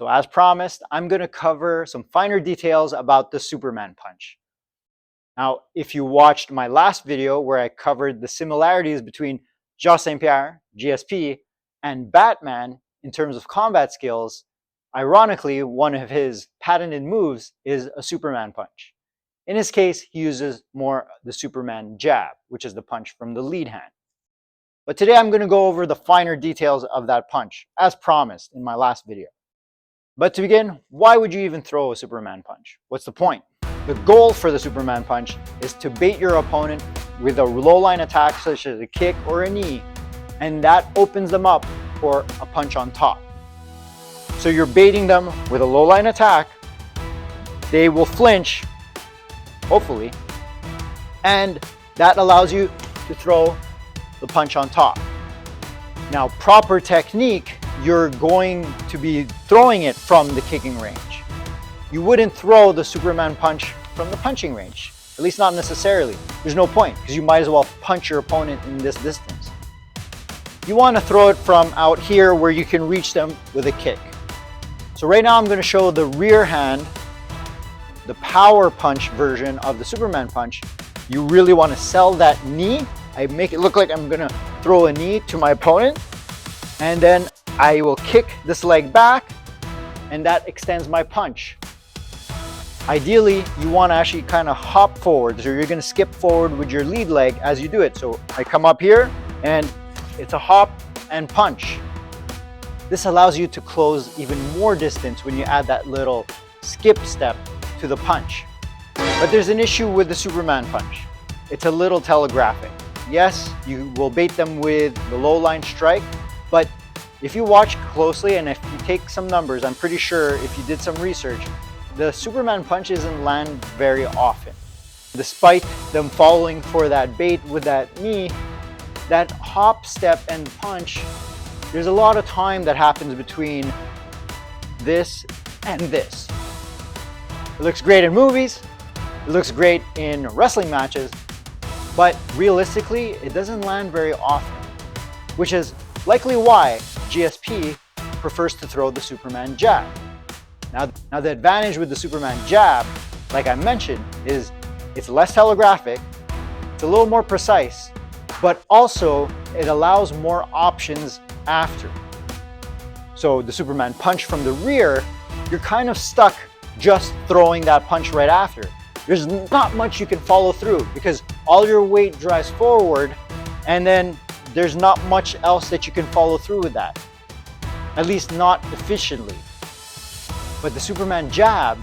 So as promised, I'm going to cover some finer details about the Superman punch. Now, if you watched my last video where I covered the similarities between Georges St-Pierre, GSP, and Batman in terms of combat skills, ironically, one of his patented moves is a Superman punch. In his case, he uses more the Superman jab, which is the punch from the lead hand. But today I'm going to go over the finer details of that punch, as promised in my last video. But to begin, why would you even throw a Superman punch? What's the point? The goal for the Superman punch is to bait your opponent with a low line attack such as a kick or a knee, and that opens them up for a punch on top. So you're baiting them with a low line attack, they will flinch, hopefully, and that allows you to throw the punch on top. Now, proper technique, you're going to be throwing it from the kicking range. You wouldn't throw the Superman punch from the punching range, at least not necessarily. There's no point, because you might as well punch your opponent in this distance. You want to throw it from out here where you can reach them with a kick. So right now I'm going to show the rear hand, the power punch version of the Superman punch. You really want to sell that knee. I make it look like I'm going to throw a knee to my opponent, and then I will kick this leg back, and that extends my punch. Ideally, you want to actually kind of hop forward, so you're going to skip forward with your lead leg as you do it. So I come up here, and it's a hop and punch. This allows you to close even more distance when you add that little skip step to the punch. But there's an issue with the Superman punch. It's a little telegraphic. Yes, you will bait them with the low line strike, but if you watch closely and if you take some numbers, I'm pretty sure if you did some research, the Superman punch doesn't land very often. Despite them falling for that bait with that knee, that hop, step, and punch, there's a lot of time that happens between this and this. It looks great in movies, it looks great in wrestling matches, but realistically, it doesn't land very often, which is likely why GSP prefers to throw the Superman jab. Now the advantage with the Superman jab, like I mentioned, is it's less telegraphic, it's a little more precise, but also it allows more options after. So the Superman punch from the rear, you're kind of stuck just throwing that punch right after. There's not much you can follow through because all your weight drives forward, and then there's not much else that you can follow through with that, at least not efficiently. But the Superman jab,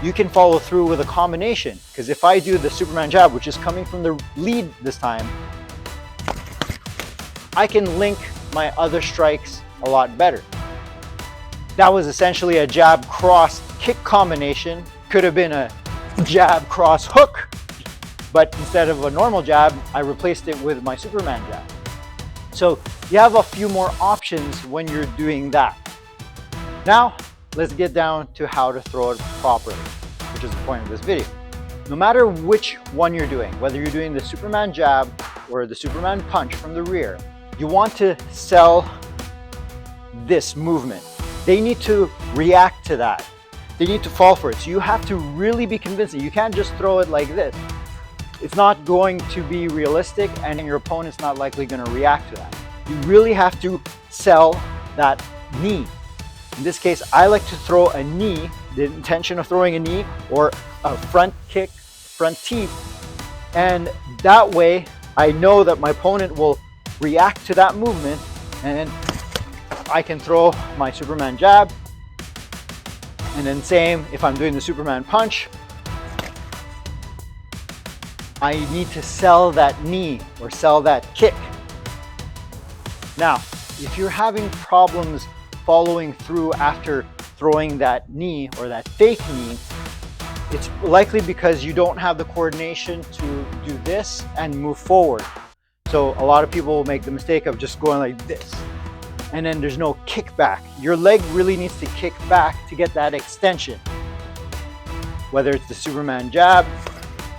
you can follow through with a combination, because if I do the Superman jab, which is coming from the lead this time, I can link my other strikes a lot better. That was essentially a jab cross kick combination. Could have been a jab cross hook, but instead of a normal jab, I replaced it with my Superman jab. So you have a few more options when you're doing that. Now, let's get down to how to throw it properly, which is the point of this video. No matter which one you're doing, whether you're doing the Superman jab or the Superman punch from the rear, you want to sell this movement. They need to react to that. They need to fall for it. So you have to really be convincing. You can't just throw it like this. It's not going to be realistic, and your opponent's not likely going to react to that. You really have to sell that knee. In this case, I like to throw a knee, the intention of throwing a knee or a front kick, front teep, and that way I know that my opponent will react to that movement, and I can throw my Superman jab. And then same, if I'm doing the Superman punch, I need to sell that knee or sell that kick. Now, if you're having problems following through after throwing that knee or that fake knee, it's likely because you don't have the coordination to do this and move forward. So a lot of people will make the mistake of just going like this, and then there's no kickback. Your leg really needs to kick back to get that extension. Whether it's the Superman jab,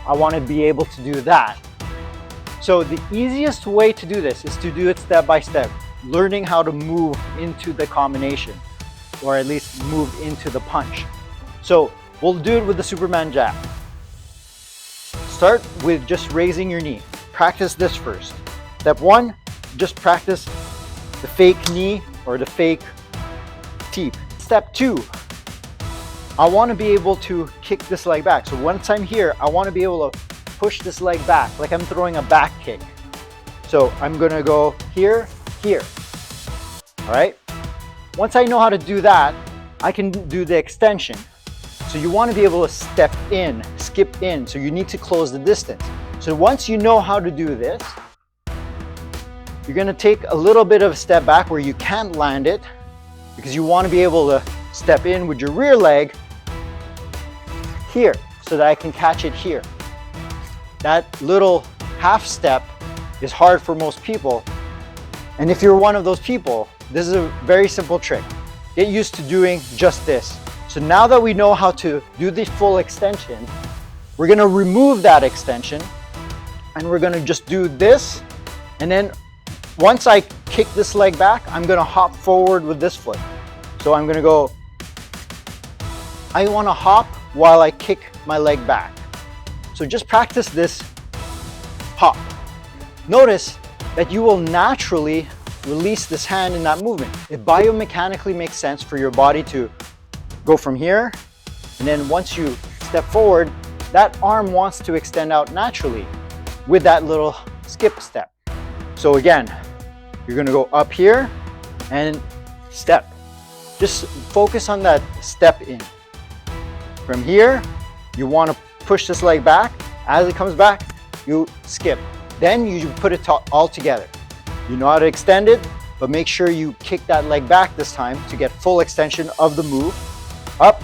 I want to be able to do that. So the easiest way to do this is to do it step by step, learning how to move into the combination. or at least move into the punch. So we'll do it with the Superman jab. Start with just raising your knee. Practice this first. Step one, just practice the fake knee or the fake teep. Step two, I want to be able to kick this leg back. So once I'm here, I want to be able to push this leg back like I'm throwing a back kick. So I'm going to go here, here. All right. Once I know how to do that, I can do the extension. So you want to be able to step in, skip in. So you need to close the distance. So once you know how to do this, you're going to take a little bit of a step back where you can't land it because you want to be able to step in with your rear leg here so that I can catch it here. That little half step is hard for most people. And if you're one of those people, this is a very simple trick. Get used to doing just this. So now that we know how to do the full extension, we're going to remove that extension and we're going to just do this. And then once I kick this leg back, I'm going to hop forward with this foot. So I'm going to go, I want to hop while I kick my leg back. So just practice this hop. Notice that you will naturally release this hand in that movement. It biomechanically makes sense for your body to go from here, and then once you step forward, that arm wants to extend out naturally with that little skip step. So again, you're gonna go up here and step. Just focus on that step in. From here, you wanna push this leg back. As it comes back, you skip. Then you put it all together. You know how to extend it, but make sure you kick that leg back this time to get full extension of the move. Up,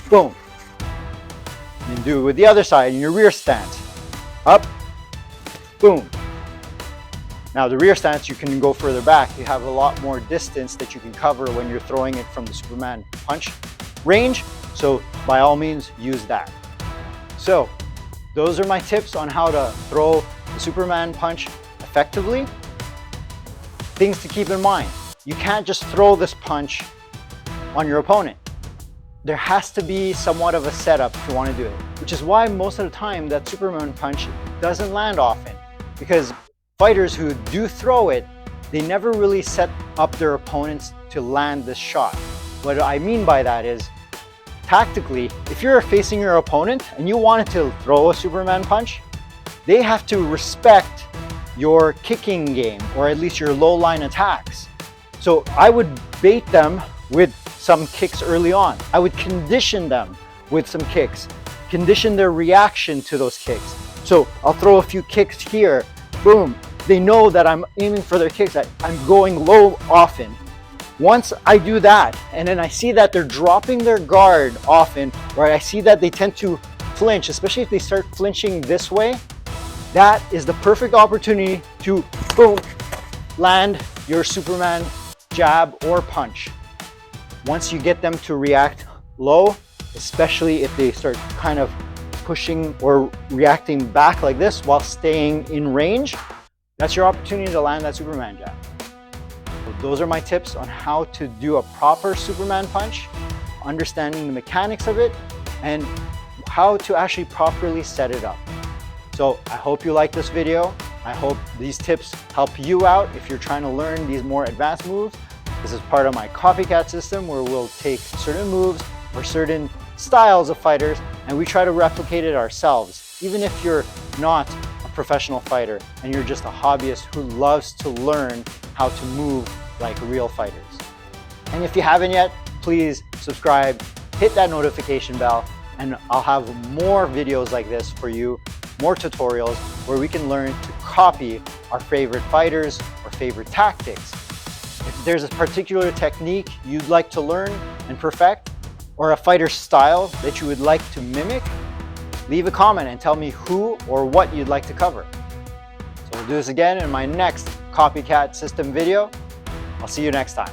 boom. And do it with the other side in your rear stance. Up, boom. Now the rear stance, you can go further back. You have a lot more distance that you can cover when you're throwing it from the Superman punch range. So by all means, use that. So those are my tips on how to throw the Superman punch effectively. Things to keep in mind. You can't just throw this punch on your opponent. There has to be somewhat of a setup if you want to do it, which is why most of the time that Superman punch doesn't land often, because fighters who do throw it, they never really set up their opponents to land this shot. What I mean by that is, tactically, if you're facing your opponent and you wanted to throw a Superman punch, they have to respect your kicking game, or at least your low line attacks. So I would bait them with some kicks early on. I would condition them with some kicks, condition their reaction to those kicks. So I'll throw a few kicks here, boom. They know that I'm aiming for their kicks, that I'm going low often. Once I do that, and then I see that they're dropping their guard often, or I see that they tend to flinch, especially if they start flinching this way, that is the perfect opportunity to, boom, land your Superman jab or punch. Once you get them to react low, especially if they start kind of pushing or reacting back like this while staying in range, that's your opportunity to land that Superman jab. So those are my tips on how to do a proper Superman punch, understanding the mechanics of it, and how to actually properly set it up. So I hope you like this video. I hope these tips help you out if you're trying to learn these more advanced moves. This is part of my Copycat system where we'll take certain moves or certain styles of fighters and we try to replicate it ourselves. Even if you're not a professional fighter and you're just a hobbyist who loves to learn how to move like real fighters. And if you haven't yet, please subscribe, hit that notification bell, and I'll have more videos like this for you, more tutorials where we can learn to copy our favorite fighters or favorite tactics. If there's a particular technique you'd like to learn and perfect, or a fighter style that you would like to mimic, leave a comment and tell me who or what you'd like to cover. So we'll do this again in my next Copycat System video. I'll see you next time.